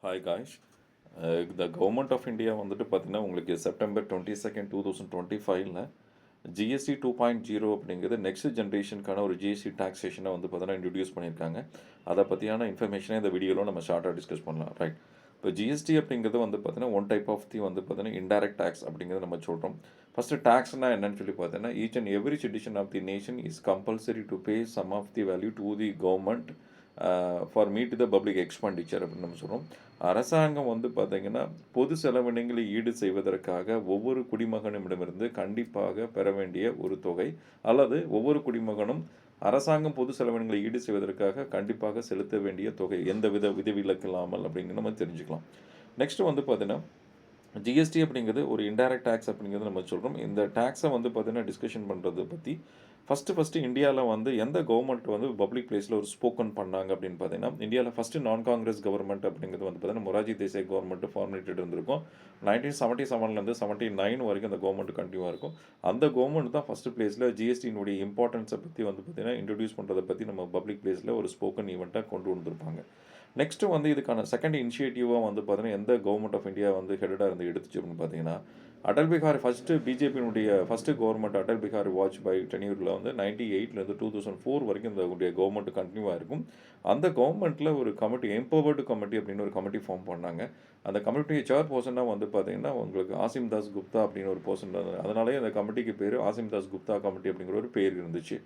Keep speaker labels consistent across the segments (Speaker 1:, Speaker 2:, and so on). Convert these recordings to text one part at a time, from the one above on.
Speaker 1: Hi guys. The government of India வந்துட்டு பார்த்தீங்கன்னா உங்களுக்கு செப்டம்பர் 22nd 2025ல ஜிஎஸ்டி 2.0 அப்படிங்கிறது நெக்ஸ்ட் ஜென்ரேஷனுக்கான ஒரு ஜிஎஸ்டி டாக்ஸேஷனை வந்து பார்த்தீங்கன்னா இன்ட்ரடியூஸ் பண்ணியிருக்காங்க. அதை பற்றியான இன்ஃபர்மேஷனை இந்த வீடியோவில் நம்ம ஷார்ட்டாக டிஸ்கஸ் பண்ணலாம். ரைட். இப்போ ஜிஎஸ்டி அப்படிங்கிறது வந்து பார்த்தீங்கன்னா ஒன் டைப் ஆஃப் தி வந்து பார்த்தீங்கன்னா இன்டைரக்ட் டேக்ஸ் அப்படிங்கிறத நம்ம சொல்கிறோம். ஃபஸ்ட்டு டேக்ஸ்னால் என்னன்னு சொல்லி பார்த்தீங்கன்னா each and every citizen of the nation is compulsory to pay some of the value to the government for meet the public expenditure அப்படின்னு நம்ம சொல்கிறோம். அரசாங்கம் வந்து பார்த்திங்கன்னா பொது செலவினங்களை ஈடு செய்வதற்காக ஒவ்வொரு குடிமகனிடமிருந்து கண்டிப்பாக பெற வேண்டிய ஒரு தொகை, அல்லது ஒவ்வொரு குடிமகனும் அரசாங்கம் பொது செலவினங்களை ஈடு செய்வதற்காக கண்டிப்பாக செலுத்த வேண்டிய தொகை, எந்த விதிவிலக்கு இல்லாமல் அப்படிங்கிற நம்ம தெரிஞ்சுக்கலாம். நெக்ஸ்ட்டு வந்து பார்த்தீங்கன்னா ஜிஎஸ்டி அப்படிங்கிறது ஒரு இன்டைரக்ட் டேக்ஸ் அப்படிங்கிறது நம்ம சொல்கிறோம். இந்த டேக்ஸை வந்து பார்த்தீங்கன்னா டிஸ்கஷன் பண்ணுறதை பற்றி ஃபஸ்ட்டு இந்தியாவில் வந்து எந்த கவர்மெண்ட் வந்து பப்ளிக் பிளேஸில் ஒரு ஸ்போக்கன் பண்ணாங்க அப்படின்னு பார்த்தீங்கன்னா, இந்தியாவில் ஃபஸ்ட்டு நான் காங்கிரஸ் கவர்மெண்ட் அப்படிங்கிறது வந்து பார்த்தீங்கன்னா மொராஜி தேசாய் கவர்மெண்ட் ஃபார்மேட்டட் இருந்திருக்கும். 1977லேருந்து 79 வரைக்கும் அந்த கவர்மெண்ட் கண்டினியூவாக இருக்கும். அந்த கவர்மெண்ட் தான் ஃபஸ்ட்டு பிளேஸில் ஜிஎஸ்டியினுடைய இம்பார்ட்டன்ஸை பற்றி வந்து பார்த்தீங்கன்னா இன்ட்ரடியூஸ் பண்ணுறதை பற்றி நம்ம பப்ளிக் பிளேஸில் ஒரு ஸ்போக்கன் ஈவெண்ட்டாக கொண்டு வந்திருப்பாங்க. நெக்ஸ்ட்டு வந்து இதுக்கான செகண்ட் இனிஷியேட்டிவாக வந்து பார்த்தீங்கன்னா எந்த கவர்மெண்ட் ஆஃப் இந்தியா வந்து ஹெடடாக இருந்து எடுத்துச்சு அப்படின்னு பார்த்தீங்கன்னா, அடல் பிகாரி ஃபஸ்ட்டு பிஜேபியினுடைய ஃபஸ்ட்டு கவர்மெண்ட் அடல் பிகாரி வாஜ்பாய் டென்யூரில் வந்து 98லேருந்து 2004 வரைக்கும் இந்த கவர்மெண்ட் கண்டினியூ ஆகிருக்கும். அந்த கவர்மெண்ட்டில் ஒரு கமிட்டி, எம்பவர்டு கமிட்டி அப்படின்னு ஒரு கமிட்டி ஃபார்ம் பண்ணாங்க. அந்த கமிட்டி சேர் பர்சனாக வந்து பார்த்தீங்கன்னா உங்களுக்கு ஆசிம் தாஸ் குப்தா அப்படின்னு ஒரு பர்சன், அதனாலேயே அந்த கமிட்டிக்கு பேர் ஆசிம் தாஸ் குப்தா கமிட்டி அப்படிங்கிற ஒரு பேர் இருந்துச்சு.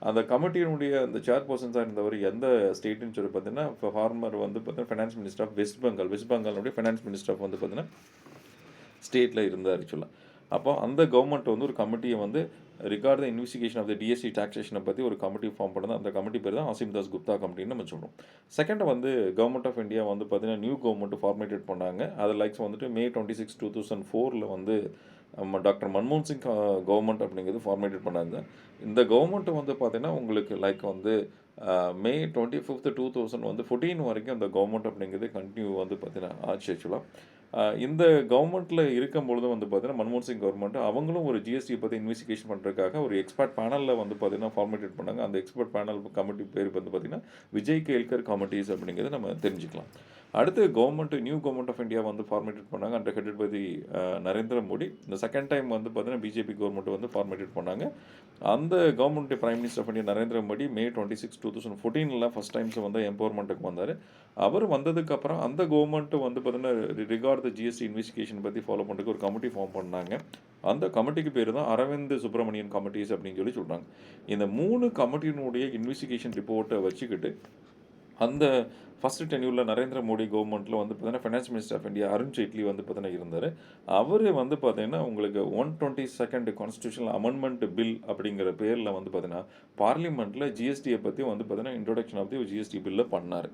Speaker 1: அந்த கமிட்டியினுடைய அந்த சேர் பர்சன்ஸாக இருந்தவர் எந்த ஸ்டேட்டுன்னு சொல்லி பார்த்தீங்கன்னா, இப்போ ஃபார்மர் வந்து பார்த்தீங்கன்னா ஃபினான்ஸ் மினிஸ்டர் ஆஃப் வெஸ்ட் பெங்காலுடைய ஃபினான்ஸ் மினிஸ்டர் ஆஃப் வந்து பார்த்தீங்கன்னா ஸ்டேட்டில் இருந்தார் ஆக்சுவலாக. அப்போ அந்த கவர்மெண்ட் வந்து ஒரு கமிட்டியை வந்து regard the investigation of the DST டாக்ஸேஷனை பற்றி ஒரு கமிட்டி ஃபார்ம் பண்ணது. அந்த கமிட்டி பேர் தான் ஆசிம் தாஸ் குப்தா கமிட்டின்னு நம்ம சொல்கிறோம். செகண்ட் வந்து கவர்மெண்ட் ஆஃப் இந்தியா வந்து பார்த்தீங்கன்னா நியூ கவர்மெண்ட் ஃபார்மேட்டட் பண்ணாங்க. அது லைக்ஸ் வந்துட்டு May 26, 2004 வந்து டாக்டர் மன்மோகன் சிங் கவர்மெண்ட் அப்படிங்கிறது ஃபார்மேட்டட் பண்ணாங்க. இந்த கவர்மெண்ட் வந்து பார்த்தீங்கன்னா உங்களுக்கு லைக் வந்து May 25, 2014 வரைக்கும் அந்த கவர்மெண்ட் அப்படிங்கிறது கண்டினியூ வந்து பார்த்தீங்கன்னா ஆச்சு ஆக்சுவலாக. இந்த கவர்மெண்ட்டில் இருக்கும்பொழுது வந்து பார்த்தீங்கன்னா மன்மோகன் சிங் கவர்மெண்ட் அவங்களும் ஒரு ஜிஎஸ்டியை பற்றி இன்வெஸ்டிகேஷன் பண்ணுறதுக்காக ஒரு எக்ஸ்பர்ட் பேனலில் வந்து பார்த்தீங்கன்னா ஃபார்மேட்டட் பண்ணாங்க. அந்த எக்ஸ்பர்ட் பேனல் கமிட்டி பேர் வந்து பார்த்தீங்கன்னா விஜய் கேல்கர் கமிட்டிஸ் அப்படிங்கிறத நம்ம தெரிஞ்சுக்கலாம். அடுத்து நியூ கவர்மெண்ட் ஆஃப் இந்தியா வந்து ஃபார்மேட்டட் பண்ணாங்க under headed by the Narendra Modi. இந்த செகண்ட் டைம் வந்து பார்த்தீங்கன்னா பிஜேபி கவர்மெண்ட் வந்து ஃபார்மேட்டட் பண்ணாங்க. அந்த government prime minister of India Narendra Modi May 26, 2014 first times வந்து எம்பவர்மெண்ட்டுக்கு வந்தார். அவர் வந்ததுக்கப்புறம் அந்த கவர்மெண்ட் வந்து பார்த்தீங்கன்னா ரிகார்ட் த ஜிஎஸ்டி இன்வெஸ்டிகேஷன் பற்றி ஃபாலோ பண்ணுறதுக்கு ஒரு கமிட்டி ஃபார்ம் பண்ணாங்க. அந்த கமிட்டிக்கு பேர் தான் அரவிந்த் சுப்ரமணியன் கமிட்டிஸ் அப்படின்னு சொல்லி சொல்கிறாங்க. இந்த 3 கமிட்டியினுடைய இன்வெஸ்டிகேஷன் ரிப்போர்ட்டை வச்சுக்கிட்டு அந்த ஃபஸ்ட்டு டென்யூரில் நரேந்திர மோடி கவர்மெண்ட்டில் வந்து பார்த்தீங்கன்னா finance minister of India Arun Jaitley வந்து பார்த்தீங்கன்னா இருந்தார். அவர் வந்து பார்த்தீங்கன்னா உங்களுக்கு 122nd கான்ஸ்டியூஷனல் அமெண்ட்மெண்ட் பில் அப்படிங்கிற பேரில் வந்து பார்த்தீங்கன்னா பார்லிமெண்ட்டில் ஜிஎஸ்டியை பற்றி வந்து பார்த்தீங்கன்னா இன்ட்ரோடக்ஷன் ஆஃப் தி ஜிஎஸ்டி பில்லை பண்ணார்.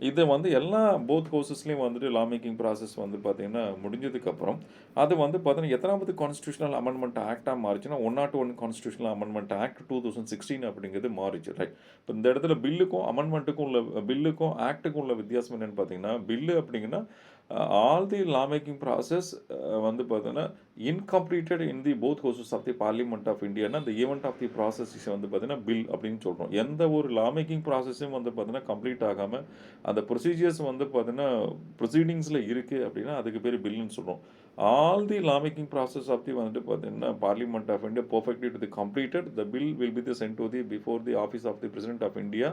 Speaker 1: இதை வந்து எல்லா போத் ஹவுசஸ்லேயும் வந்துட்டு லா மேக்கிங் ப்ராசஸ் வந்து பார்த்தீங்கன்னா முடிஞ்சதுக்கப்புறம் அது வந்து பார்த்தீங்கன்னா எத்தனாவது கான்ஸ்டியூஷனல் அமெண்ட்மெண்ட் ஆக்டாக மாறிச்சுன்னா 101 கான்ஸ்டியூஷனல் அமெண்ட்மெண்ட் ஆக்ட் 2016 அப்படிங்கிறது மாறிச்சு. ரைட். இப்போ இந்த இடத்துல பில்லுக்கும் ஆக்டுக்கும் உள்ள வித்தியாசம் என்னென்னு பார்த்தீங்கன்னா, பில்லு அப்படிங்கன்னா all the law making process வந்து பார்த்தீங்கன்னா incompleted in the both houses of the parliament of இந்தியானா அந்த ஈவெண்ட் ஆஃப் தி ப்ராசஸ் வந்து பார்த்தீங்கன்னா பில் அப்படின்னு சொல்கிறோம். எந்த ஒரு லா மேக்கிங் ப்ராசஸும் வந்து பார்த்தீங்கன்னா கம்ப்ளீட் ஆகாமல் அந்த ப்ரொசீஜர்ஸ் வந்து பார்த்தீங்கன்னா ப்ரொசீடிங்ஸில் இருக்குது அப்படின்னா அதுக்கு பேர் பில்லுன்னு சொல்கிறோம். All the law making process of the வந்துட்டு பார்த்தீங்கன்னா parliament of India perfectly to the completed the bill will be the sent to the before the office of the president of India.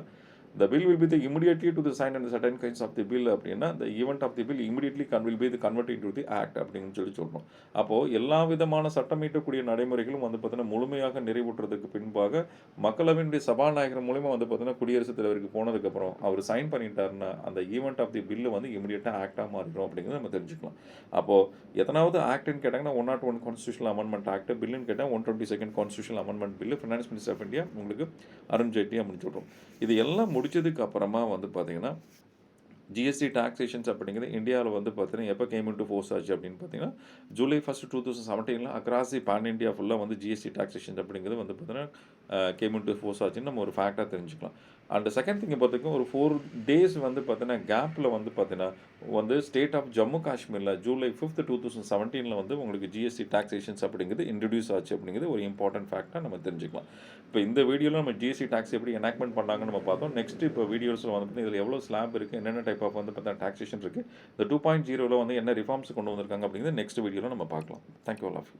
Speaker 1: The bill will be the immediately to the sign and the certain kinds of the bill அப்படின்னா the event of the bill immediately will be the converted into the act அப்படின்னு சொல்கிறோம். அப்போது எல்லா விதமான சட்டமீட்டக்கூடிய நடைமுறைகளும் வந்து பார்த்தீங்கன்னா முழுமையாக நிறைவுற்றதுக்கு பின்பாக மக்களவையினுடைய சபாநாயகர் மூலிமா வந்து பார்த்தீங்கன்னா குடியரசுத் தலைவருக்கு போனதுக்கப்புறம் அவர் சைன் பண்ணிட்டாருன்னா அந்த ஈவெண்ட் ஆஃப் தி பில்லு வந்து இமீடியட்டாக ஆக்டாக மாறிடும் அப்படிங்கிறத நம்ம தெரிஞ்சுக்கலாம். அப்போது எத்தனாவது ஆக்ட்னு கேட்டாங்கன்னா 101 கான்ஸ்டியூஷனல் அமெண்ட்மெண்ட் ஆக்ட், பில்லுன்னு கேட்டால் 122nd constitutional amendment bill, finance minister of India உங்களுக்கு அருண் ஜேட்லி அப்படின்னு சொல்கிறோம். இது எல்லாம் முடிச்சதுக்கு அப்புறமா வந்து பார்த்தீங்கன்னா ஜிஎஸ்டி டாக்ஸேஷன்ஸ் அப்படிங்கிறது இந்தியாவில் வந்து பார்த்தீங்கன்னா எப்போ கேம் இன்டு ஃபோர்ஸ் ஆச்சு அப்படின்னு பார்த்தீங்கன்னா July 1, 2017 across the pan India ஃபுல்லாக வந்து ஜிஎஸ்டி டாக்ஸேஷன்ஸ் அப்படிங்கிறது வந்து பார்த்தீங்கன்னா கேம் இன்டு ஃபோர்ஸ் ஆச்சுன்னு நம்ம ஒரு ஃபேக்டாக தெரிஞ்சுக்கலாம். அண்ட் செகண்ட் திங்கை பொறுத்தவரைக்கும் ஒரு 4 டேஸ் வந்து பார்த்தீங்கன்னா, கேப்பில வந்து பார்த்தீங்கன்னா, வந்து ஸ்டேட் ஆஃப் ஜம்மு காஷ்மீர்ல ஜூலை 5th 2017ல வந்து உங்களுக்கு ஜிஎஸ்டி டாக்ஸேஷன்ஸ் அப்படிங்கிறது இன்ட்ரோடியூஸ் ஆச்சு அப்படிங்கிறது ஒரு இம்பார்ட்டன்ட் ஃபேக்ட்டா நம்ம தெரிஞ்சுக்கலாம். இப்போ இந்த வீடியோல நம்ம ஜிஎஸ்டி டாக்ஸ் எப்படி எனாக்ட்மென்ட் பண்ணாங்கன்னு நம்ம பார்த்தோம். நெக்ஸ்ட் இப்போ வீடியோஸ்ல வந்து பார்த்தீங்கன்னா, இதில எவ்வளோ ஸ்லாப் இருக்கு, என்னென்ன டைப் ஆஃப் வந்து பார்த்தீங்கன்னா டாக்ஸேஷன் இருக்கு. இந்த 2.0ல வந்து என்ன ரிஃபார்ம்ஸ் கொண்டு வந்திருக்காங்க அப்படிங்கிறது நெக்ஸ்ட் வீடியோல நம்ம பார்க்கலாம். Thank you all of you.